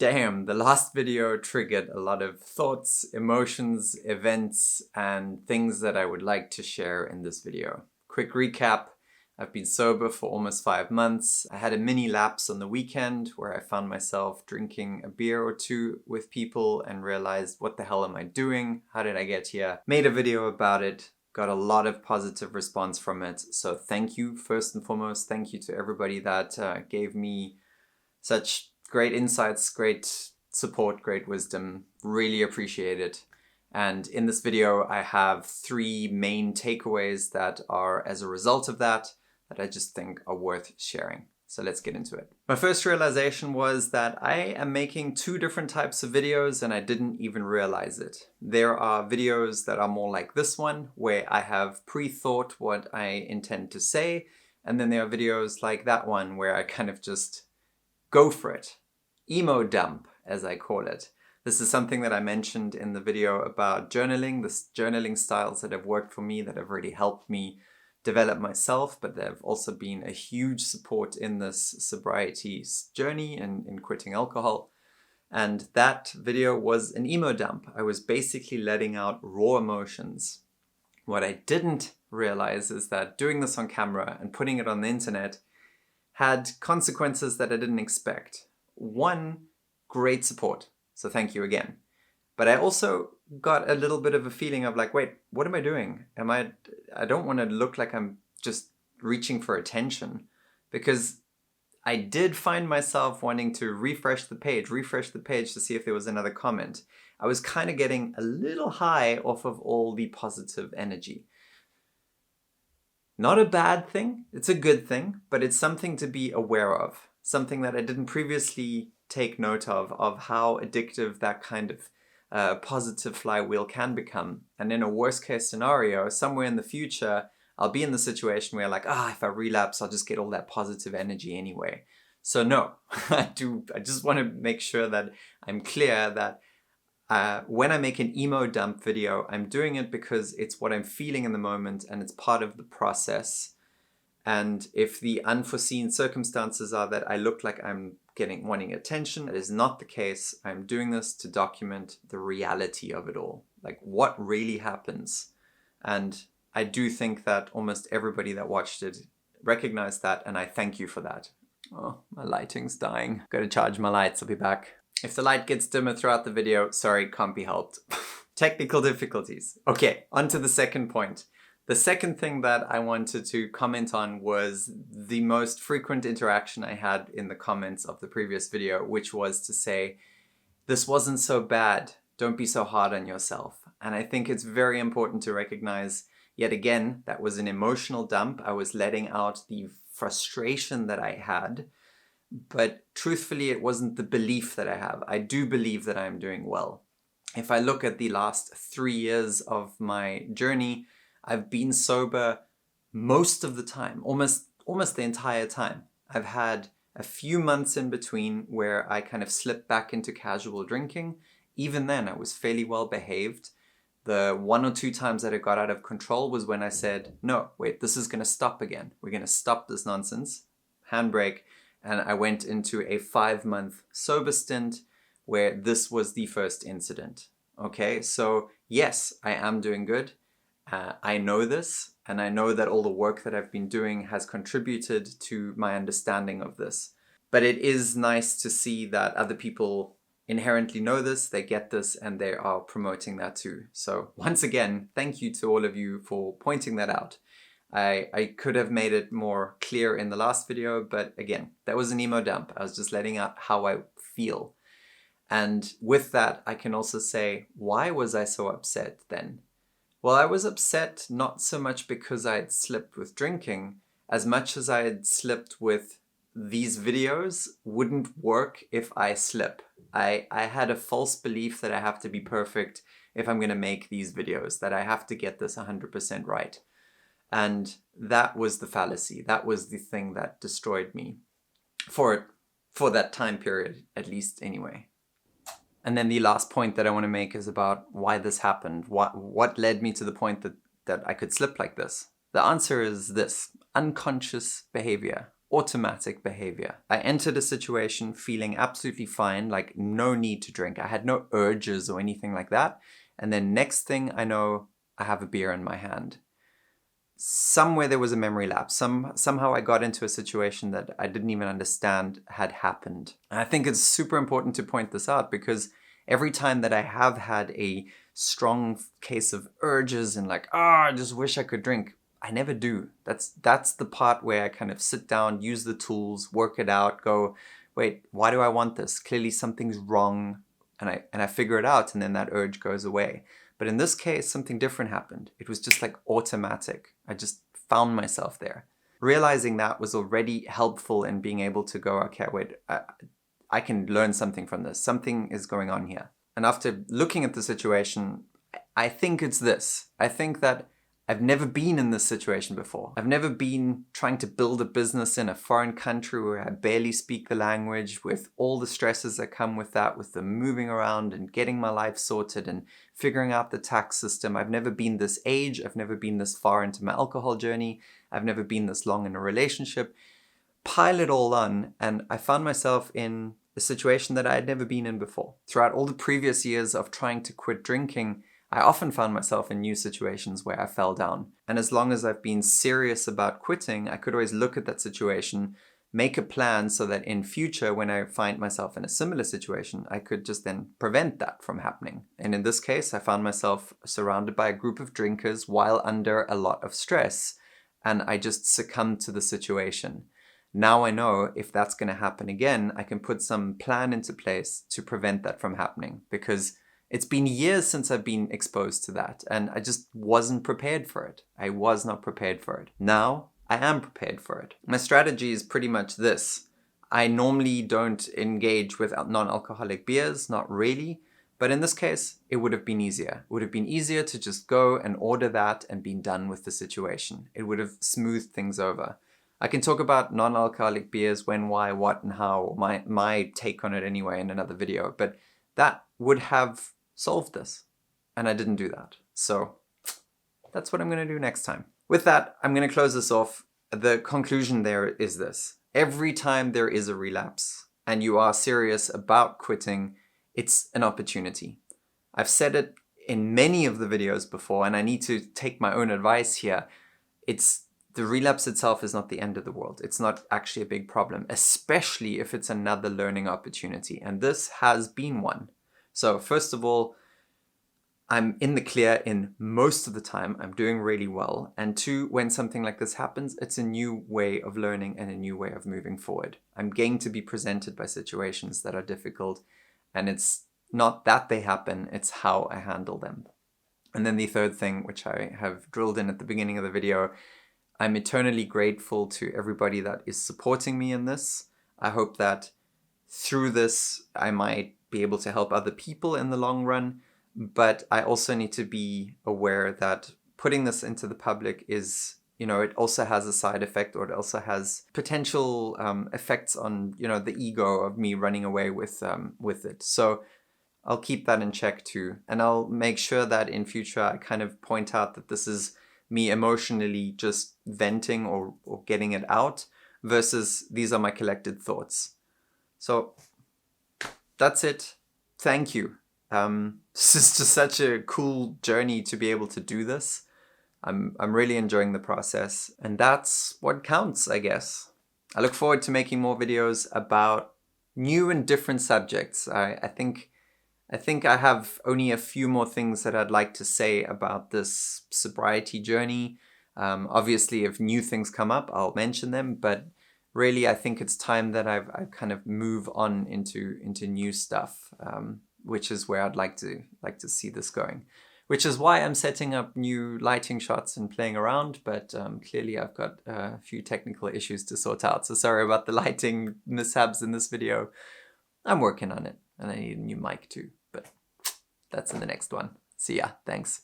Damn, the last video triggered a lot of thoughts, emotions, events, and things that I would like to share in this video. Quick recap. I've been sober for almost 5 months. I had a mini lapse on the weekend where I found myself drinking a beer or two with people and realized, what the hell am I doing? How did I get here? Made a video about it. Got a lot of positive response from it. So thank you, first and foremost. Thank you to everybody that gave me such great insights, great support, great wisdom. Really appreciate it. And in this video, I have 3 main takeaways that are as a result of that I just think are worth sharing. So let's get into it. My first realization was that I am making 2 different types of videos and I didn't even realize it. There are videos that are more like this one, where I have pre-thought what I intend to say. And then there are videos like that one where I kind of just go for it. Emo Dump, as I call it. This is something that I mentioned in the video about journaling, the journaling styles that have worked for me, that have really helped me develop myself, but they've also been a huge support in this sobriety journey and in quitting alcohol. And that video was an emo dump. I was basically letting out raw emotions. What I didn't realize is that doing this on camera and putting it on the internet had consequences that I didn't expect. One, great support. So thank you again. But I also got a little bit of a feeling of like, wait, what am I doing? I don't want to look like I'm just reaching for attention, because I did find myself wanting to refresh the page to see if there was another comment. I was kind of getting a little high off of all the positive energy. Not a bad thing, it's a good thing, but it's something to be aware of. Something that I didn't previously take note of how addictive that kind of positive flywheel can become. And in a worst case scenario, somewhere in the future, I'll be in the situation where like, if I relapse, I'll just get all that positive energy anyway. So no, I just want to make sure that I'm clear that when I make an emo dump video, I'm doing it because it's what I'm feeling in the moment and it's part of the process. And if the unforeseen circumstances are that I look like I'm wanting attention, that is not the case. I'm doing this to document the reality of it all, like what really happens. And I do think that almost everybody that watched it recognized that, and I thank you for that. Oh, my lighting's dying. Gotta charge my lights, I'll be back. If the light gets dimmer throughout the video, sorry, can't be helped. Technical difficulties. Okay, on to the second point. The second thing that I wanted to comment on was the most frequent interaction I had in the comments of the previous video, which was to say, this wasn't so bad, don't be so hard on yourself. And I think it's very important to recognize, yet again, that was an emotional dump. I was letting out the frustration that I had, but truthfully, it wasn't the belief that I have. I do believe that I'm doing well. If I look at the last 3 years of my journey, I've been sober most of the time, almost the entire time. I've had a few months in between where I kind of slipped back into casual drinking. Even then, I was fairly well behaved. The 1 or 2 times that it got out of control was when I said, no, wait, this is going to stop again. We're going to stop this nonsense. Handbrake. And I went into a 5-month sober stint where this was the first incident. Okay, so yes, I am doing good. I know this, and I know that all the work that I've been doing has contributed to my understanding of this. But it is nice to see that other people inherently know this, they get this, and they are promoting that too. So once again, thank you to all of you for pointing that out. I could have made it more clear in the last video, but again, that was an emo dump. I was just letting out how I feel. And with that, I can also say, why was I so upset then? Well, I was upset not so much because I had slipped with drinking, as much as I had slipped with these videos wouldn't work if I slip. I had a false belief that I have to be perfect if I'm going to make these videos, that I have to get this 100% right. And that was the fallacy. That was the thing that destroyed me for that time period, at least anyway. And then the last point that I want to make is about why this happened. What led me to the point that I could slip like this? The answer is this: unconscious behavior. automatic behavior. I entered a situation feeling absolutely fine, like no need to drink. I had no urges or anything like that. And then next thing I know, I have a beer in my hand. Somewhere there was a memory lapse. Somehow I got into a situation that I didn't even understand had happened. And I think it's super important to point this out because every time that I have had a strong case of urges and like, I just wish I could drink, I never do. That's the part where I kind of sit down, use the tools, work it out, go, wait, why do I want this? Clearly something's wrong. And I figure it out, and then that urge goes away. But in this case, something different happened. It was just like automatic. I just found myself there. Realizing that was already helpful in being able to go, okay, wait, I can learn something from this. Something is going on here. And after looking at the situation, I think it's this. I think that I've never been in this situation before. I've never been trying to build a business in a foreign country where I barely speak the language, with all the stresses that come with that, with the moving around and getting my life sorted and figuring out the tax system. I've never been this age. I've never been this far into my alcohol journey. I've never been this long in a relationship. Pile it all on, and I found myself in a situation that I had never been in before. Throughout all the previous years of trying to quit drinking, I often found myself in new situations where I fell down. And as long as I've been serious about quitting, I could always look at that situation, make a plan so that in future, when I find myself in a similar situation, I could just then prevent that from happening. And in this case, I found myself surrounded by a group of drinkers while under a lot of stress, and I just succumbed to the situation. Now I know if that's going to happen again, I can put some plan into place to prevent that from happening, because it's been years since I've been exposed to that, and I just wasn't prepared for it. I was not prepared for it. Now I am prepared for it. My strategy is pretty much this. I normally don't engage with non-alcoholic beers, not really, but in this case, it would have been easier. It would have been easier to just go and order that and been done with the situation. It would have smoothed things over. I can talk about non-alcoholic beers, when, why, what, and how, my take on it anyway in another video, but that would have solved this, and I didn't do that. So that's what I'm going to do next time. With that, I'm going to close this off. The conclusion there is this. Every time there is a relapse and you are serious about quitting, it's an opportunity. I've said it in many of the videos before, and I need to take my own advice here. The relapse itself is not the end of the world. It's not actually a big problem, especially if it's another learning opportunity. And this has been one. So first of all, I'm in the clear in most of the time. I'm doing really well. And two, when something like this happens, it's a new way of learning and a new way of moving forward. I'm going to be presented by situations that are difficult, and it's not that they happen, it's how I handle them. And then the third thing, which I have drilled in at the beginning of the video, I'm eternally grateful to everybody that is supporting me in this. I hope that through this, I might be able to help other people in the long run. But I also need to be aware that putting this into the public is, it also has a side effect, or it also has potential effects on, the ego of me running away with it. So I'll keep that in check too. And I'll make sure that in future I kind of point out that this is me emotionally just venting or getting it out, versus these are my collected thoughts. So that's it. Thank you. This is just such a cool journey to be able to do this. I'm really enjoying the process, and that's what counts, I guess. I look forward to making more videos about new and different subjects. I think I have only a few more things that I'd like to say about this sobriety journey. Obviously, if new things come up, I'll mention them, but really, I think it's time that I kind of move on into new stuff, which is where I'd like to see this going. Which is why I'm setting up new lighting shots and playing around, but clearly I've got a few technical issues to sort out. So sorry about the lighting mishaps in this video. I'm working on it, and I need a new mic too. That's in the next one. See ya. Thanks.